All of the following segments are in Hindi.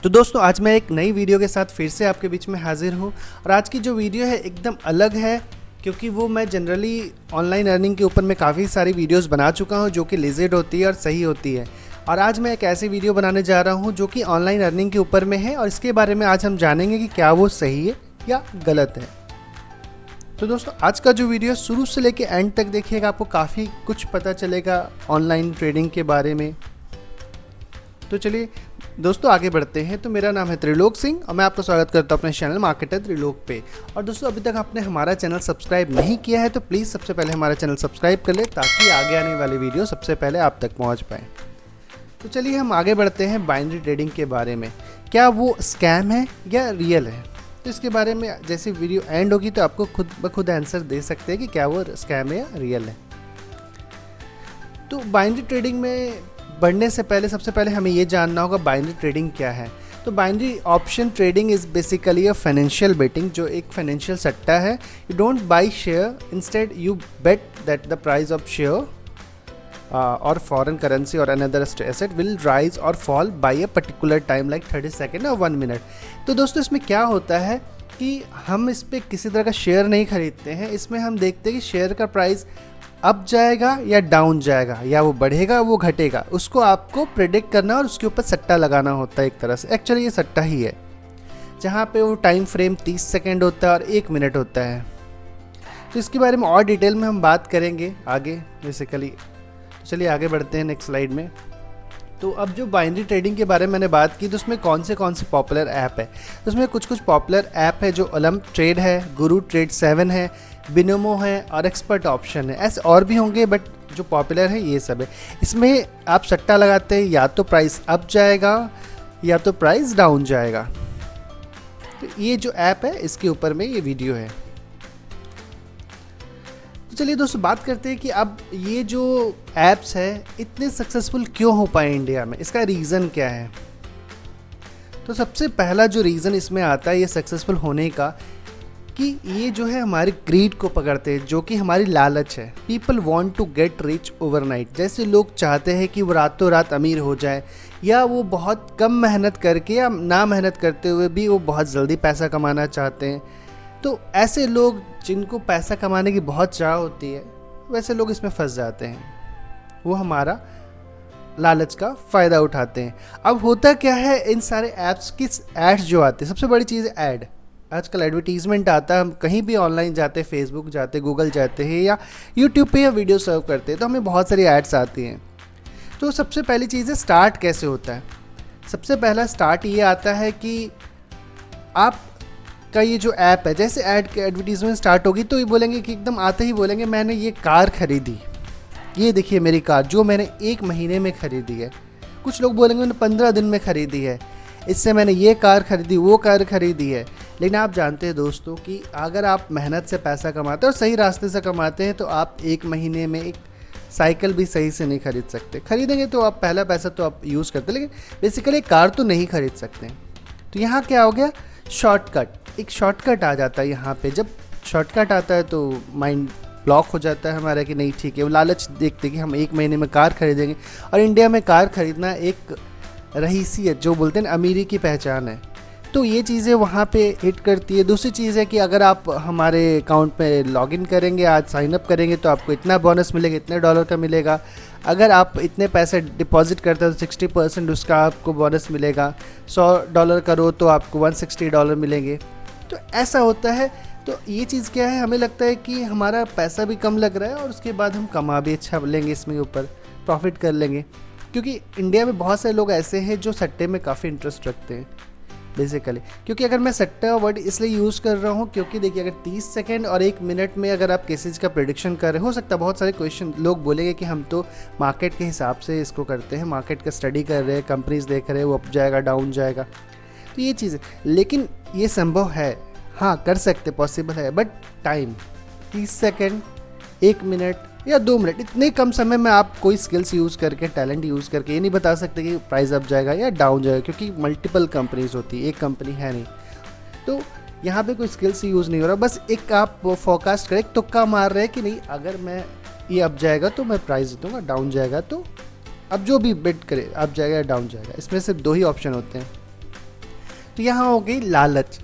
तो दोस्तों आज मैं एक नई वीडियो के साथ फिर से आपके बीच में हाजिर हूँ और आज की जो वीडियो है एकदम अलग है क्योंकि वो मैं जनरली ऑनलाइन अर्निंग के ऊपर मैं काफ़ी सारी वीडियोस बना चुका हूँ जो कि लीजिट होती है और सही होती है। और आज मैं एक ऐसी वीडियो बनाने जा रहा हूँ जो कि ऑनलाइन अर्निंग के ऊपर में है और इसके बारे में आज हम जानेंगे कि क्या वो सही है या गलत है। तो दोस्तों आज का जो वीडियो शुरू से लेके एंड तक देखिएगा, आपको काफ़ी कुछ पता चलेगा ऑनलाइन ट्रेडिंग के बारे में। तो चलिए दोस्तों आगे बढ़ते हैं। तो मेरा नाम है त्रिलोक सिंह और मैं आपका स्वागत करता हूं अपने चैनल मार्केटर त्रिलोक पे। और दोस्तों अभी तक आपने हमारा चैनल सब्सक्राइब नहीं किया है तो प्लीज़ सबसे पहले हमारा चैनल सब्सक्राइब कर ले ताकि आगे आने वाली वीडियो सबसे पहले आप तक पहुंच पाए। तो चलिए हम आगे बढ़ते हैं बाइनरी ट्रेडिंग के बारे में। क्या वो स्कैम है या रियल है? तो इसके बारे में जैसे वीडियो एंड होगी तो आपको खुद ब खुद आंसर दे सकते हैं कि क्या वो स्कैम है या रियल है। तो बाइनरी ट्रेडिंग में बढ़ने से पहले सबसे पहले हमें ये जानना होगा बाइनरी ट्रेडिंग क्या है। तो binary option trading is basically a financial betting, जो एक फाइनेंशियल सट्टा है। You don't buy share, instead you bet that the price of share और फॉरेन करेंसी और अनदर एसेट विल राइज और fall by a particular time like 30 second और 1 मिनट। तो दोस्तों इसमें क्या होता है कि हम इस पर किसी तरह का शेयर नहीं खरीदते हैं। इसमें हम देखते हैं कि शेयर का प्राइस अप जाएगा या डाउन जाएगा, या वो बढ़ेगा वो घटेगा, उसको आपको प्रेडिक्ट करना और उसके ऊपर सट्टा लगाना होता है। एक तरह से एक्चुअली ये सट्टा ही है, जहाँ पे वो टाइम फ्रेम 30 सेकेंड होता है और 1 मिनट होता है। तो इसके बारे में और डिटेल में हम बात करेंगे आगे बेसिकली। चलिए आगे बढ़ते हैं नेक्स्ट स्लाइड में। तो अब जो बाइनरी ट्रेडिंग के बारे में मैंने बात की तो उसमें कौन से पॉपुलर ऐप है। तो उसमें कुछ पॉपुलर ऐप है जो ओलम्प ट्रेड है, गुरु ट्रेड 7 है, बिनोमो है और एक्सपर्ट ऑप्शन है। ऐसे और भी होंगे बट जो पॉपुलर है ये सब है। इसमें आप सट्टा लगाते हैं, या तो प्राइस अप जाएगा या तो प्राइस डाउन जाएगा। तो ये जो ऐप है इसके ऊपर में ये वीडियो है। तो चलिए दोस्तों बात करते हैं कि अब ये जो ऐप्स है इतने सक्सेसफुल क्यों हो पाए इंडिया में, इसका रीज़न क्या है। तो सबसे पहला जो रीज़न इसमें आता है ये सक्सेसफुल होने का, कि ये जो है हमारी ग्रीड को पकड़ते हैं, जो कि हमारी लालच है। People want to get rich overnight. जैसे लोग चाहते हैं कि वो रातों रात अमीर हो जाए, या वो बहुत कम मेहनत करके या ना मेहनत करते हुए भी वो बहुत जल्दी पैसा कमाना चाहते हैं। तो ऐसे लोग जिनको पैसा कमाने की बहुत चाह होती है वैसे लोग इसमें फंस जाते हैं, वो हमारा लालच का फ़ायदा उठाते हैं। अब होता क्या है, इन सारे ऐप्स की एड्स जो आते हैं, सबसे बड़ी चीज़ है ऐड। आजकल एडवर्टीजमेंट आता है, हम कहीं भी ऑनलाइन जाते हैं, फेसबुक जाते, गूगल जाते हैं या यूट्यूब पे या वीडियो सर्व करते हैं तो हमें बहुत सारी एड्स आती हैं। तो सबसे पहली चीज़ है स्टार्ट कैसे होता है। सबसे पहला स्टार्ट ये आता है कि आप का ये जो ऐप है, जैसे ऐड के एडवर्टीजमेंट स्टार्ट होगी तो ये बोलेंगे कि एकदम आते ही बोलेंगे मैंने ये कार खरीदी, ये देखिए मेरी कार जो मैंने 1 महीने में खरीदी है। कुछ लोग बोलेंगे मैंने 15 दिन में खरीदी है, इससे मैंने ये कार खरीदी, वो कार खरीदी है। लेकिन आप जानते हैं दोस्तों कि अगर आप मेहनत से पैसा कमाते हैं और सही रास्ते से कमाते हैं तो आप 1 महीने में एक साइकिल भी सही से नहीं खरीद सकते। खरीदेंगे तो आप पहला पैसा तो आप यूज़ करते, लेकिन बेसिकली कार तो नहीं खरीद सकते। तो यहाँ क्या हो गया, शॉर्टकट, एक शॉर्टकट आ जाता है यहाँ पे। जब शॉर्टकट आता है तो माइंड ब्लॉक हो जाता है हमारा कि नहीं ठीक है, वो लालच देखते कि हम 1 महीने में कार खरीदेंगे। और इंडिया में कार खरीदना एक रईसियत, जो बोलते हैं अमीरी की पहचान है। तो ये चीज़ें वहाँ पे हिट करती है। दूसरी चीज़ है कि अगर आप हमारे अकाउंट में लॉगिन करेंगे, आज साइन अप करेंगे तो आपको इतना बोनस मिलेगा, इतने डॉलर का मिलेगा। अगर आप इतने पैसे डिपॉजिट करते हो तो 60% उसका आपको बोनस मिलेगा। $100 करो तो आपको $160 मिलेंगे। तो ऐसा होता है। तो ये चीज़ क्या है, हमें लगता है कि हमारा पैसा भी कम लग रहा है और उसके बाद हम कमा भी अच्छा लेंगे, इसमें ऊपर प्रॉफिट कर लेंगे। क्योंकि इंडिया में बहुत सारे लोग ऐसे हैं जो सट्टे में काफ़ी इंटरेस्ट रखते हैं बेसिकली। क्योंकि अगर मैं सट्टा वर्ड इसलिए यूज़ कर रहा हूँ क्योंकि देखिए अगर 30 सेकेंड और 1 मिनट में अगर आप किसी चीज़ का प्रेडिक्शन कर रहे हो सकता है बहुत सारे क्वेश्चन लोग बोलेंगे कि हम तो मार्केट के हिसाब से इसको करते हैं, मार्केट का स्टडी कर रहे हैं, कंपनीज देख रहे हैं, वो अप जाएगा डाउन जाएगा। तो ये चीज़ है, लेकिन ये संभव है, हाँ कर सकते, पॉसिबल है। बट टाइम 30 सेकेंड, 1 मिनट या 2 मिनट, इतने कम समय में आप कोई स्किल्स यूज़ करके, टैलेंट यूज़ करके ये नहीं बता सकते कि प्राइस अप जाएगा या डाउन जाएगा, क्योंकि मल्टीपल कंपनीज होती है, एक कंपनी है नहीं। तो यहाँ पे कोई स्किल्स यूज़ नहीं हो रहा, बस एक आप फोरकास्ट करें, तुक्का मार रहे हैं कि नहीं अगर मैं ये अप जाएगा तो मैं प्राइस दूँगा, डाउन जाएगा तो अब जो भी बेट करे अप जाएगा या डाउन जाएगा। इसमें सिर्फ 2 ही ऑप्शन होते हैं। तो यहाँ हो गई लालच।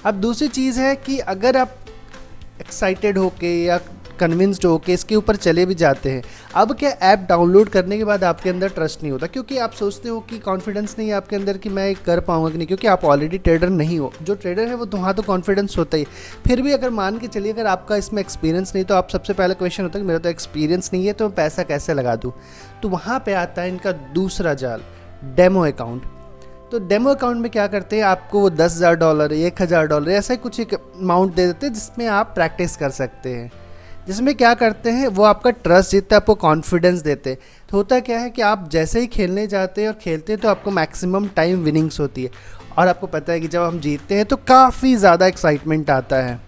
अब दूसरी चीज़ है कि अगर आप एक्साइटेड होके या कन्विंस्ड होके इसके ऊपर चले भी जाते हैं, अब क्या ऐप डाउनलोड करने के बाद आपके अंदर ट्रस्ट नहीं होता, क्योंकि आप सोचते हो कि कॉन्फिडेंस नहीं है आपके अंदर कि मैं कर पाऊंगा कि नहीं, क्योंकि आप ऑलरेडी ट्रेडर नहीं हो। जो ट्रेडर है वो वहाँ तो कॉन्फिडेंस होता ही। फिर भी अगर मान के चलिए अगर आपका इसमें एक्सपीरियंस नहीं, तो आप सबसे पहला क्वेश्चन होता है कि मेरा तो एक्सपीरियंस नहीं है तो मैं पैसा कैसे लगा दूँ। तो वहाँ पर आता है इनका दूसरा जाल, डेमो अकाउंट। तो डेमो अकाउंट में क्या करते हैं, आपको वो $10,000 $1,000 ऐसा ही कुछ एक अमाउंट दे देते हैं जिसमें आप प्रैक्टिस कर सकते हैं। जिसमें क्या करते हैं वो आपका ट्रस्ट जीतता है, आपको कॉन्फिडेंस देते हैं। तो होता क्या है कि आप जैसे ही खेलने जाते हैं और खेलते हैं तो आपको मैक्सिमम टाइम विनिंग्स होती है, और आपको पता है कि जब हम जीतते हैं तो काफ़ी ज़्यादा एक्साइटमेंट आता है,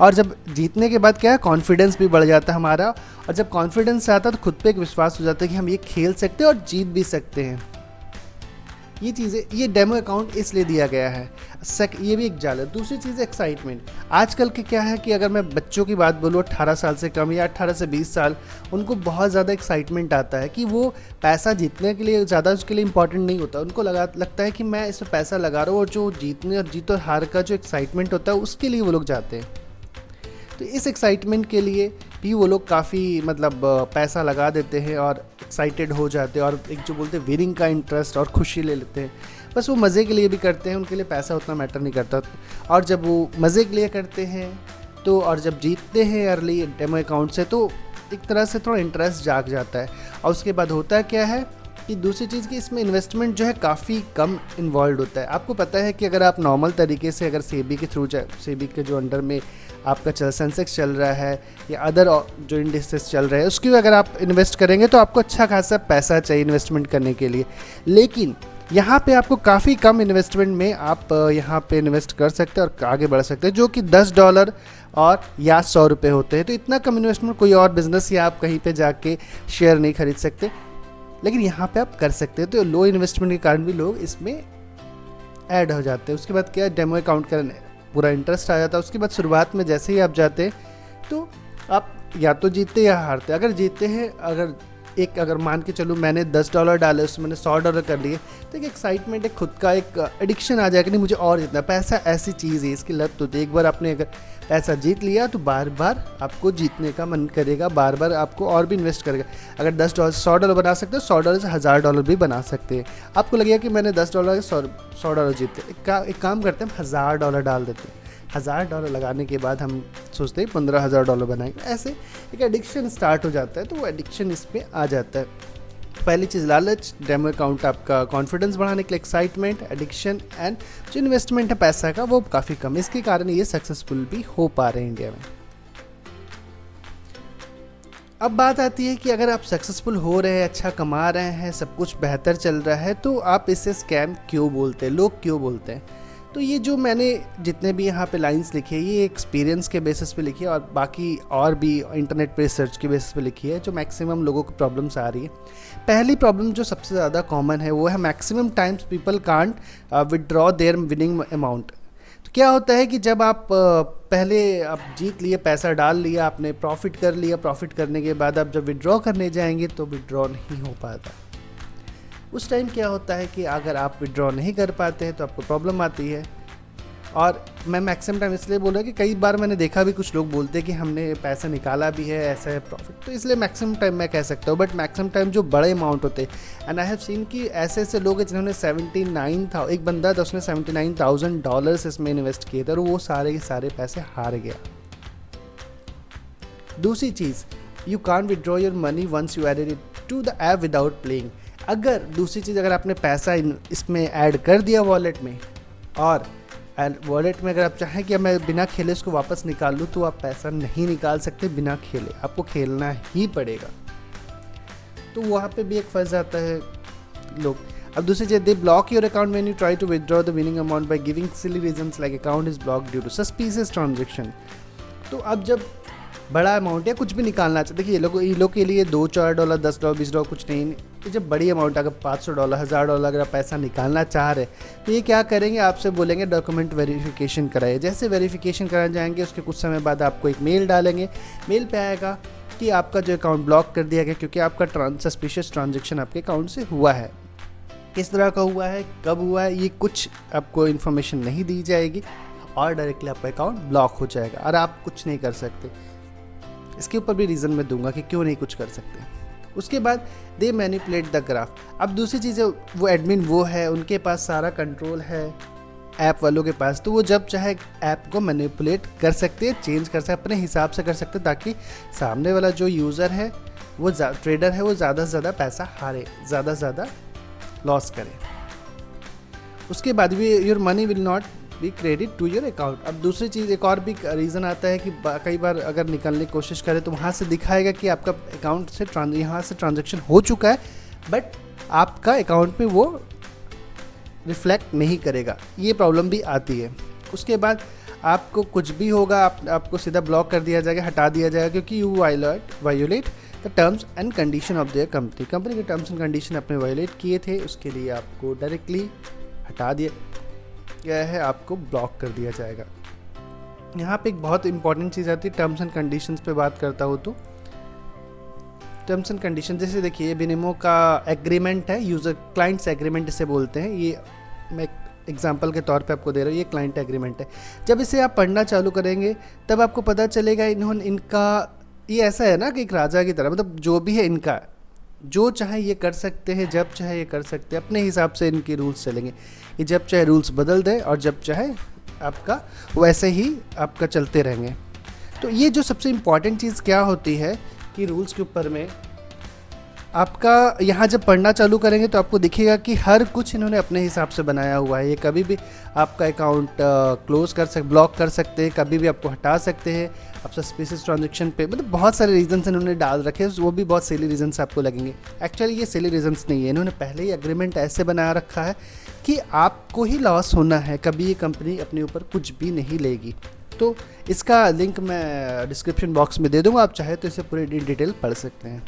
और जब जीतने के बाद क्या है कॉन्फिडेंस भी बढ़ जाता है हमारा, और जब कॉन्फिडेंस आता है तो खुद पे एक विश्वास हो जाता है कि हम ये खेल सकते हैं और जीत भी सकते हैं। ये चीज़ें, ये डेमो अकाउंट इसलिए दिया गया है। ये भी एक जाल है। दूसरी चीज़ एक्साइटमेंट। आजकल के क्या है कि अगर मैं बच्चों की बात बोलूँ 18 साल से कम या 18 से 20 साल, उनको बहुत ज़्यादा एक्साइटमेंट आता है कि वो पैसा जीतने के लिए ज़्यादा उसके लिए इंपॉर्टेंट नहीं होता। उनको लगता है कि मैं इसमें पैसा लगा रहा हूँ और जो जीतने और जीत और हार का जो एक्साइटमेंट होता है उसके लिए वो लोग जाते हैं। तो इस एक्साइटमेंट के लिए भी वो लोग काफ़ी पैसा लगा देते हैं और एक्साइटेड हो जाते हैं, और एक जो बोलते हैं विनिंग का इंटरेस्ट और खुशी ले लेते हैं। बस वो मज़े के लिए भी करते हैं, उनके लिए पैसा उतना मैटर नहीं करता। और जब वो मज़े के लिए करते हैं तो, और जब जीतते हैं अर्ली डेमो अकाउंट से, तो एक तरह से थोड़ा इंटरेस्ट जाग जाता है। और उसके बाद होता क्या है कि दूसरी चीज़ कि इसमें इन्वेस्टमेंट जो है काफ़ी कम इन्वॉल्व होता है। आपको पता है कि अगर आप नॉर्मल तरीके से अगर सेबी के थ्रू, सेबी के जो अंडर में आपका सेंसेक्स चल रहा है या अदर जो इंडेक्सेस चल रहे हैं उसकी अगर आप इन्वेस्ट करेंगे तो आपको अच्छा खासा पैसा चाहिए इन्वेस्टमेंट करने के लिए। लेकिन यहाँ पे आपको काफ़ी कम इन्वेस्टमेंट में आप यहाँ पे इन्वेस्ट कर सकते हैं और आगे बढ़ सकते हैं, जो कि $10 और या ₹100 होते हैं। तो इतना कम इन्वेस्टमेंट कोई और बिजनेस या आप कहीं पे जाके शेयर नहीं खरीद सकते, लेकिन यहाँ पे आप कर सकते हैं। तो लो इन्वेस्टमेंट के कारण भी लोग इसमें ऐड हो जाते हैं। उसके बाद क्या, डेमो अकाउंट करने पूरा इंटरेस्ट आ जाता है। उसके बाद शुरुआत में जैसे ही आप जाते तो आप या तो जीतते या हारते। अगर जीतते हैं, अगर मान के चलूँ मैंने $10 डाले, उसमें मैंने $100 कर लिए, तो एक एक्साइटमेंट, एक खुद का एक एडिक्शन आ जाएगा, नहीं मुझे और जीतना। पैसा ऐसी चीज़ है, इसकी लत होती है। एक बार आपने अगर पैसा जीत लिया तो बार बार आपको जीतने का मन करेगा, बार बार आपको और भी इन्वेस्ट करेगा। अगर $10 $100 बना सकते हो, $100 से $1000 भी बना सकते हैं। आपको लगेगा कि मैंने $10 के $100 जीते, एक काम करते हैं, हम $1000 डाल देते हैं। $1000 लगाने के बाद हम सोचते हैं $15,000 बनाएंगे। ऐसे एक एडिक्शन स्टार्ट हो जाता है, तो वो एडिक्शन इसमें आ जाता है। पहली चीज़ लालच, डेमो अकाउंट आपका कॉन्फिडेंस बढ़ाने के लिए, एक्साइटमेंट, एडिक्शन, एंड जो इन्वेस्टमेंट है पैसा का वो काफ़ी कम है। इसके कारण ये सक्सेसफुल भी हो पा रहे हैं इंडिया में। अब बात आती है कि अगर आप सक्सेसफुल हो रहे हैं, अच्छा कमा रहे हैं, सब कुछ बेहतर चल रहा है, तो आप इसे स्कैम क्यों बोलते हैं, लोग क्यों बोलते हैं। तो ये जो मैंने जितने भी यहाँ पे लाइंस लिखी है, ये एक्सपीरियंस के बेसिस पे लिखी है, और बाकी और भी इंटरनेट पे रिसर्च के बेसिस पे लिखी है, जो मैक्सिमम लोगों को प्रॉब्लम्स आ रही है। पहली प्रॉब्लम जो सबसे ज़्यादा कॉमन है वो है maximum times people can't withdraw there winning amount. तो क्या होता है कि जब आप पहले आप जीत लिए, पैसा डाल लिया आपने, प्रॉफिट कर लिया, प्रॉफिट करने के बाद आप जब विदड्रॉ करने जाएंगे तो विदड्रॉ नहीं हो पाता। उस टाइम क्या होता है कि अगर आप विड्रॉ नहीं कर पाते हैं तो आपको प्रॉब्लम आती है। और मैं मैक्सिमम टाइम इसलिए बोल रहा हूँ कि कई बार मैंने देखा भी, कुछ लोग बोलते हैं कि हमने पैसा निकाला भी है, ऐसा है प्रॉफिट, तो इसलिए मैक्सिमम टाइम मैं कह सकता हूँ। बट मैक्सिमम टाइम जो बड़े अमाउंट होते हैं, एंड आई हैव सीन कि ऐसे ऐसे लोग हैं जिन्होंने 79,000, एक बंदा था उसने $79,000 इसमें इन्वेस्ट किए थे और वो सारे के सारे पैसे हार गया। दूसरी चीज़, you can't withdraw your money once you added it to the app without playing. अगर दूसरी चीज़, अगर आपने पैसा इसमें ऐड कर दिया वॉलेट में, और वॉलेट में अगर आप चाहें कि मैं बिना खेले इसको वापस निकाल लूँ, तो आप पैसा नहीं निकाल सकते बिना खेले, आपको खेलना ही पड़ेगा। तो वहाँ पे भी एक फंस जाता है लोग। अब दूसरी चीज़, they block your account when you try to withdraw the winning amount by giving silly reasons like account is blocked due to suspicious transaction. तो अब जब बड़ा अमाउंट या कुछ भी निकालना चाहते, देखिए ये लोग के लिए $2-4 $10 $20 कुछ नहीं। तो जब बड़ी अमाउंट, अगर $500 $1000 अगर आप पैसा निकालना चाह रहे तो ये क्या करेंगे, आपसे बोलेंगे डॉक्यूमेंट वेरिफिकेशन कराइए। जैसे वेरिफिकेशन कराने जाएंगे उसके कुछ समय बाद आपको एक मेल डालेंगे, मेल पे आएगा कि आपका जो अकाउंट ब्लॉक कर दिया गया क्योंकि आपका सस्पिशियस ट्रांजेक्शन आपके अकाउंट से हुआ है। किस तरह का हुआ है, कब हुआ है, ये कुछ आपको इन्फॉर्मेशन नहीं दी जाएगी और डायरेक्टली आपका अकाउंट ब्लॉक हो जाएगा और आप कुछ नहीं कर सकते। इसके ऊपर भी रीज़न मैं दूंगा कि क्यों नहीं कुछ कर सकते। उसके बाद दे मैनिपुलेट द ग्राफ। अब दूसरी चीज़ है, वो एडमिन वो है, उनके पास सारा कंट्रोल है ऐप वालों के पास, तो वो जब चाहे ऐप को मैनिपुलेट कर सकते हैं, चेंज कर सकते हैं, अपने हिसाब से कर सकते हैं, ताकि सामने वाला जो यूज़र है, वो ट्रेडर है, वो ज़्यादा से ज़्यादा पैसा हारे, ज़्यादा से ज़्यादा लॉस करे। उसके बाद भी your money will not be credit to your account. अब दूसरी चीज़, एक और भी रीज़न आता है कि कई बार अगर निकलने की कोशिश करें तो वहाँ से दिखाएगा कि आपका अकाउंट से यहाँ से ट्रांजेक्शन हो चुका है, बट आपका अकाउंट में वो रिफ्लेक्ट नहीं करेगा। ये प्रॉब्लम भी आती है। उसके बाद आपको कुछ भी होगा, आपको सीधा ब्लॉक कर दिया जाएगा, हटा दिया जाएगा, क्योंकि you violet the terms and condition of their company के टर्म्स एंड कंडीशन अपने वायोलेट किए थे, उसके लिए आपको डायरेक्टली हटा दिया गया है, आपको ब्लॉक कर दिया जाएगा। यहाँ पे एक बहुत इंपॉर्टेंट चीज़ आती है, टर्म्स एंड कंडीशंस पे बात करता हूँ तो टर्म्स एंड कंडीशन, जैसे देखिए बिनिमो का एग्रीमेंट है, यूज़र क्लाइंट्स एग्रीमेंट इसे बोलते हैं। ये मैं एग्जांपल के तौर पे आपको दे रहा हूँ, ये क्लाइंट एग्रीमेंट है। जब इसे आप पढ़ना चालू करेंगे तब आपको पता चलेगा इनका ये ऐसा है ना कि एक राजा की तरह, मतलब जो भी है इनका, जो चाहे ये कर सकते हैं, जब चाहे ये कर सकते हैं, अपने हिसाब से इनके रूल्स चलेंगे। ये जब चाहे रूल्स बदल दे और जब चाहे आपका वैसे ही आपका चलते रहेंगे। तो ये जो सबसे इम्पॉर्टेंट चीज़ क्या होती है कि रूल्स के ऊपर में आपका यहाँ जब पढ़ना चालू करेंगे तो आपको दिखेगा कि हर कुछ इन्होंने अपने हिसाब से बनाया हुआ है। ये कभी भी आपका अकाउंट क्लोज ब्लॉक कर सकते हैं, कभी भी आपको हटा सकते हैं, आप सस्पिशियस ट्रांजैक्शन पे, मतलब बहुत सारे रीजंस इन्होंने डाल रखे हैं, वो भी बहुत सिली रीजंस आपको लगेंगे। एक्चुअली ये सिली रीजंस नहीं है, इन्होंने पहले ही एग्रीमेंट ऐसे बना रखा है कि आपको ही लॉस होना है, कभी ये कंपनी अपने ऊपर कुछ भी नहीं लेगी। तो इसका लिंक मैं डिस्क्रिप्शन बॉक्स में दे दूँगा, आप चाहे तो इसे पूरी डिटेल पढ़ सकते हैं।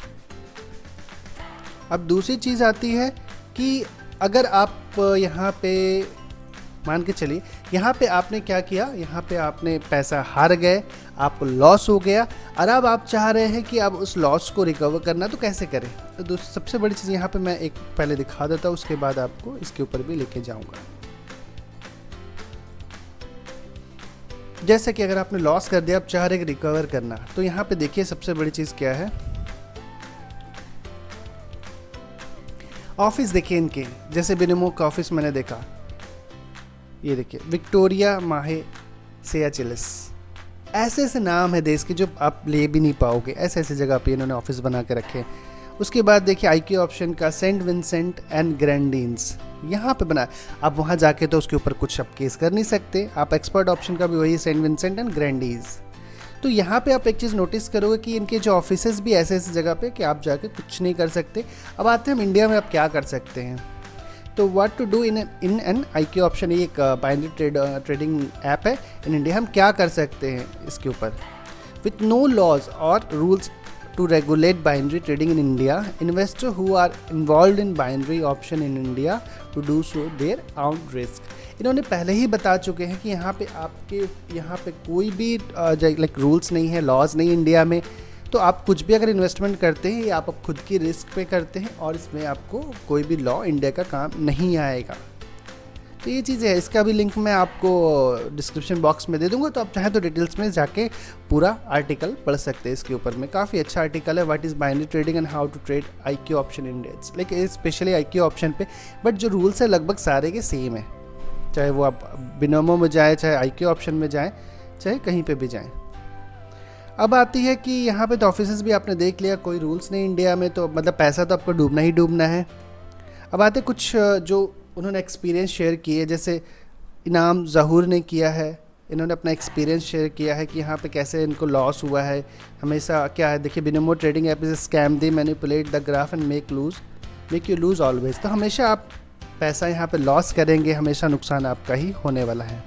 अब दूसरी चीज़ आती है कि अगर आप यहाँ पे मान के चलिए, यहाँ पे आपने क्या किया, यहाँ पे आपने पैसा हार गए, आपको लॉस हो गया, और अब आप चाह रहे हैं कि आप उस लॉस को रिकवर करना, तो कैसे करें। तो सबसे बड़ी चीज़ यहाँ पे मैं एक पहले दिखा देता हूँ, उसके बाद आपको इसके ऊपर भी लेके जाऊँगा। जैसे कि अगर आपने लॉस कर दिया, आप चाह रहे रिकवर करना, तो यहाँ पे देखिए सबसे बड़ी चीज़ क्या है। ऑफिस देखिए इनके, जैसे बिनिमो का ऑफिस मैंने देखा, ये देखिए विक्टोरिया माहे सेयाचिलिस, ऐसे ऐसे नाम है देश के जो आप ले भी नहीं पाओगे, ऐसे ऐसे जगह पे इन्होंने ऑफिस बना के रखे हैं। उसके बाद देखिए आईके ऑप्शन का सेंट विंसेंट एंड ग्रेनेडिन्स यहाँ पे बना। आप वहाँ जाके तो उसके ऊपर कुछ आप केस कर नहीं सकते। आप एक्सपर्ट ऑप्शन का भी वही सेंट विंसेंट एंड ग्रेनेडिन्स। तो यहाँ पे आप एक चीज़ नोटिस करोगे कि इनके जो ऑफिसेज भी ऐसे ऐसे जगह पे कि आप जाके कुछ नहीं कर सकते। अब आते हैं हम इंडिया में, आप क्या कर सकते हैं। तो what to do in an IQ option, ये एक बाइनरी ट्रेडिंग ऐप है इन इंडिया। हम क्या कर सकते हैं इसके ऊपर, विथ नो लॉज और rules to regulate binary trading in India, investors who are involved in binary option in India to do so their own risk। इन्होंने पहले ही बता चुके हैं कि यहाँ पे आपके यहाँ पे कोई भी लाइक रूल्स नहीं है, लॉज नहीं इंडिया में। तो आप कुछ भी अगर इन्वेस्टमेंट करते हैं, ये आप खुद की रिस्क पे करते हैं और इसमें आपको कोई भी लॉ इंडिया का काम नहीं आएगा। तो ये चीज़ है, इसका भी लिंक मैं आपको डिस्क्रिप्शन बॉक्स में दे दूंगा, तो आप चाहें तो डिटेल्स में जाके पूरा आर्टिकल पढ़ सकते हैं। इसके ऊपर में काफ़ी अच्छा आर्टिकल है, what is binary trading and how to trade IQ option in India, लेकिन स्पेशली आईक्यू ऑप्शन पे। बट जो रूल्स है लगभग सारे के सेम है, चाहे वो आप बिनोमो में जाएँ, चाहे आईक्यू ऑप्शन में जाएँ, चाहे कहीं पर भी जाएँ। अब आती है कि यहाँ पे तो ऑफिसेज भी आपने देख लिया, कोई रूल्स नहीं इंडिया में, तो मतलब पैसा तो आपको डूबना ही डूबना है। अब आते कुछ जो उन्होंने एक्सपीरियंस शेयर किए, जैसे इनाम ज़हूर ने किया है, इन्होंने अपना एक्सपीरियंस शेयर किया है कि यहाँ पे कैसे इनको लॉस हुआ है। हमेशा क्या है, देखिए Binomo trading app is scam, they manipulate the graph and make you lose always. तो हमेशा आप पैसा यहाँ पे लॉस करेंगे, हमेशा नुकसान आपका ही होने वाला है।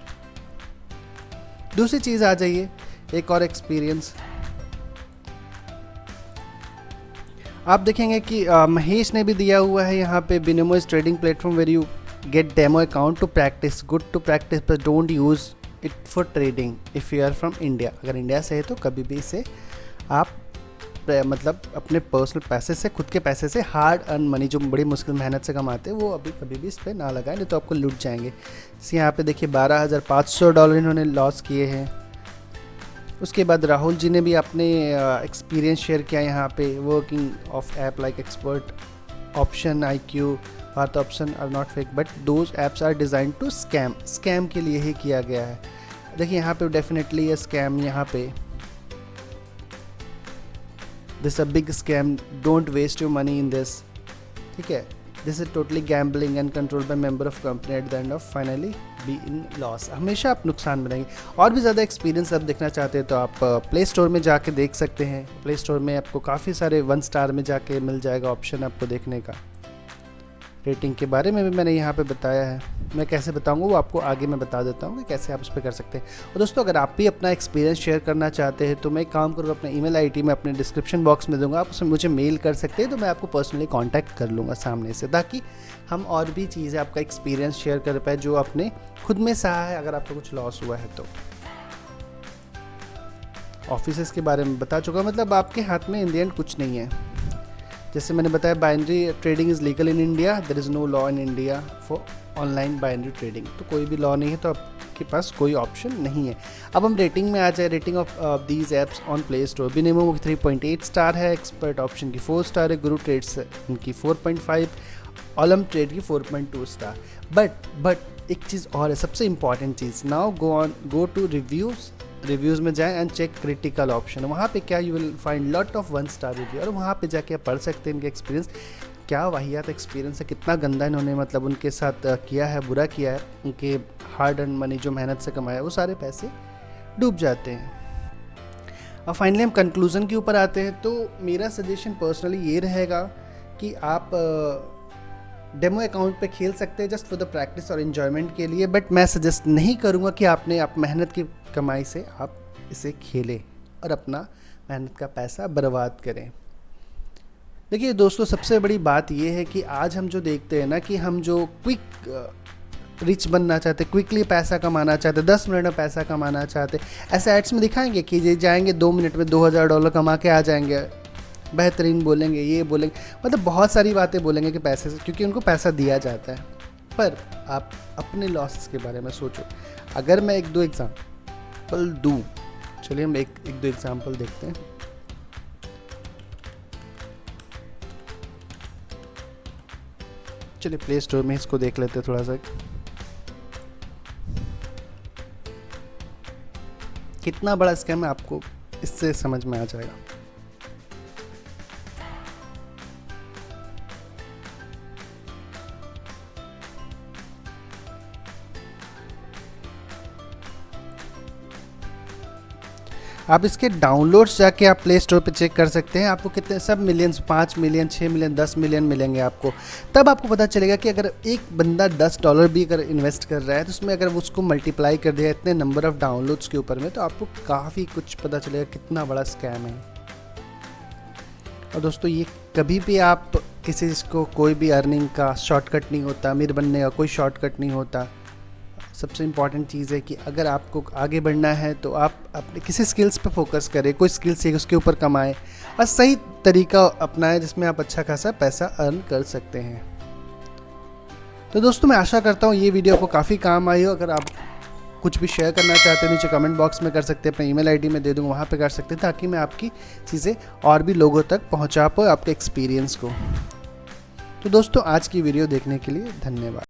दूसरी चीज़ आ जाइए, एक और एक्सपीरियंस आप देखेंगे कि महेश ने भी दिया हुआ है यहाँ पे, Binomo is trading platform where you get demo account to practice, good to practice but don't use it for trading if you are from India. अगर इंडिया से है तो कभी भी इसे आप मतलब अपने पर्सनल पैसे से, खुद के पैसे से, हार्ड अर्न मनी जो बड़ी मुश्किल मेहनत से कमाते हैं, वो अभी कभी भी इस पर ना लगाएं, नहीं तो आपको लूट जाएंगे। इस यहाँ पे देखिए $12,500 इन्होंने लॉस किए हैं। उसके बाद राहुल जी ने भी अपने एक्सपीरियंस शेयर किया यहाँ पे। Working of app like expert option IQ पार्थ option are not fake but those apps are design to scam के लिए ही किया गया है। देखिए यहाँ पे डेफिनेटली ये स्कैम, यहाँ पे this a big scam, don't waste your money in this, ठीक है। This is totally gambling and control by member of company at the end of finally be in loss. हमेशा आप नुकसान में रहेंगे। और भी ज़्यादा एक्सपीरियंस आप देखना चाहते हैं तो आप प्ले स्टोर में जाके देख सकते हैं। प्ले स्टोर में आपको काफ़ी सारे 1 स्टार में जाके मिल जाएगा ऑप्शन आपको देखने का। रेटिंग के बारे में भी मैंने यहाँ पे बताया है, मैं कैसे बताऊँगा वो आपको आगे मैं बता देता हूँ कि कैसे आप उस पर कर सकते हैं। और दोस्तों अगर आप भी अपना एक्सपीरियंस शेयर करना चाहते हैं तो मैं एक काम करूँगा, अपना ईमेल आईडी मैं अपने डिस्क्रिप्शन बॉक्स में दूंगा, आप उसमें मुझे मेल कर सकते हैं, तो मैं आपको पर्सनली कांटेक्ट कर लूँगा सामने से, ताकि हम और भी चीज़ें आपका एक्सपीरियंस शेयर कर पाए जो आपने खुद में सहा है, अगर आपको कुछ लॉस हुआ है तो। ऑफिसेस के बारे में बता चुका, मतलब आपके हाथ में इन द एंड कुछ नहीं है। जैसे मैंने बताया binary trading is legal in India, there is no law in India for online binary trading. तो कोई भी लॉ नहीं है, तो आपके पास कोई ऑप्शन नहीं है। अब हम रेटिंग में आ जाए। Rating of these apps on Play Store, Binomo की 3.8 स्टार है, एक्सपर्ट ऑप्शन की 4 स्टार है, गुरु ट्रेड्स इनकी 4.5, ओलम ट्रेड की 4.2 स्टार। बट एक चीज़ और है, सबसे इंपॉर्टेंट चीज़, नाउ गो टू रिव्यूज़ में जाएं एंड चेक क्रिटिकल ऑप्शन। वहाँ पे क्या you will find lot of 1 star review, और वहाँ पे जाके आप पढ़ सकते हैं इनके एक्सपीरियंस, क्या वाहियात एक्सपीरियंस है, कितना गंदा इन्होंने मतलब उनके साथ किया है, बुरा किया है। उनके हार्ड अर्न मनी जो मेहनत से कमाया वो सारे पैसे डूब जाते हैं। अब फाइनली हम कंक्लूज़न के ऊपर आते हैं। तो मेरा सजेशन पर्सनली ये रहेगा कि आप डेमो अकाउंट पे खेल सकते हैं जस्ट फॉर द प्रैक्टिस और इन्जॉयमेंट के लिए, बट मैं सजेस्ट नहीं करूँगा कि आप मेहनत की कमाई से आप इसे खेलें और अपना मेहनत का पैसा बर्बाद करें। देखिए दोस्तों, सबसे बड़ी बात यह है कि आज हम जो देखते हैं ना, कि हम जो क्विक रिच बनना चाहते, क्विकली पैसा कमाना चाहते, 10 मिनट में पैसा कमाना चाहते, ऐसे एड्स में दिखाएंगे कि ये जाएंगे 2 मिनट में $2000 कमा के आ जाएंगे, बेहतरीन बोलेंगे, ये बोलेंगे, मतलब बहुत सारी बातें बोलेंगे कि पैसे से, क्योंकि उनको पैसा दिया जाता है। पर आप अपने लॉसेस के बारे में सोचो। अगर मैं 1-2 एग्जाम्पल दूँ, चलिए हम एक 2 एग्जाम्पल देखते हैं। चलिए प्ले स्टोर में इसको देख लेते हैं थोड़ा सा, कितना बड़ा स्कैम है आपको इससे समझ में आ जाएगा। आप इसके डाउनलोड्स जाके आप प्ले स्टोर पे चेक कर सकते हैं। आपको कितने सब मिलियंस, 5 मिलियन, 6 मिलियन, 10 मिलियन मिलेंगे आपको। तब आपको पता चलेगा कि अगर एक बंदा $10 भी अगर इन्वेस्ट कर रहा है, तो उसमें अगर वो उसको मल्टीप्लाई कर दिया इतने नंबर ऑफ़ डाउनलोड्स के ऊपर में, तो आपको काफ़ी कुछ पता चलेगा कितना बड़ा स्कैम है। और दोस्तों, ये कभी भी आप किसी को, कोई भी अर्निंग का शॉर्टकट नहीं होता, अमीर बनने का कोई शॉर्टकट नहीं होता। सबसे इम्पॉर्टेंट चीज़ है कि अगर आपको आगे बढ़ना है तो आप अपने किसी स्किल्स पे फोकस करें, कोई स्किल सीखे, उसके ऊपर कमाएं और सही तरीका अपनाएं जिसमें आप अच्छा खासा पैसा अर्न कर सकते हैं। तो दोस्तों, मैं आशा करता हूँ ये वीडियो आपको काफ़ी काम आई हो। अगर आप कुछ भी शेयर करना चाहते हैं नीचे कमेंट बॉक्स में कर सकते हैं, अपना ईमेल आईडी में दे दूँगा, वहाँ पे कर सकते हैं, ताकि मैं आपकी चीज़ें और भी लोगों तक पहुँचा पाऊँ, आपके एक्सपीरियंस को। तो दोस्तों, आज की वीडियो देखने के लिए धन्यवाद।